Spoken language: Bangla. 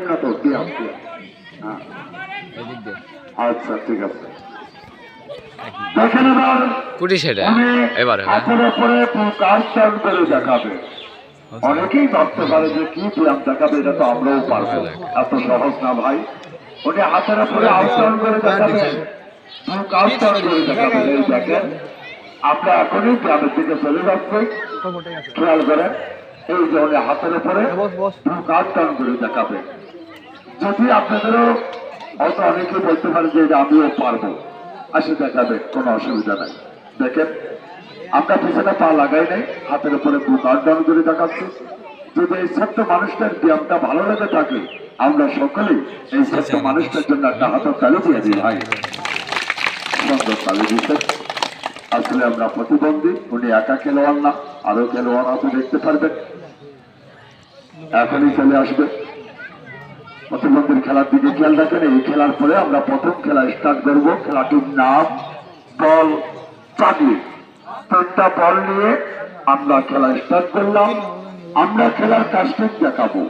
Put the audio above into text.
না তো কি আপনি আচ্ছা ঠিক আছে দেখেন এবার কুটি সেটা এবার হাতের উপরে কাজ টান করে দেখাবে অনেকেই ভাবতে পারে যে কি ব্যায়াম দেখাবে এটা তো আমরাও পারবো এত সহজ না ভাই উনি হাতের উপরে আউটটান করে দেখাবে কাজ টান করে দেখাবে এই দেখেন আমরা এখনই গ্রামের দিকে চলে যাচ্ছি খেয়াল করেন এই যে উনি হাতের উপরে কাজ টান করে দেখাবে যদি আপনাদেরও হয়তো অনেকে বলতে পারে যে এটা আমিও পারবো আসে দেখাবে কোনো অসুবিধা নাই দেখেন আমরা পিছনে পা লাগাই নাই হাতের উপরে বুক আট করে দেখাচ্ছি যদি এই ছোট্ট মানুষটার ব্যায়ামটা ভালো লেগে থাকে আমরা সকলেই এই ছোট্ট মানুষটার জন্য একটা হাতের তালি দিয়ে দিই ভাই সুন্দর তালি দিতে আসলে আমরা প্রতিবন্ধী উনি একা খেলোয়াড় না আরো খেলোয়াড় আছে দেখতে পারবেন এখনই চলে আসবে প্রতিবন্ধীর খেলার দিকে খেয়াল রাখেন এই খেলার পরে আমরা প্রথম খেলা স্টার্ট করবো খেলাটির নাম বল চাগলি তিনটা বল নিয়ে আমরা খেলা স্টার্ট করলাম আমরা খেলার কাজটি দেখাবো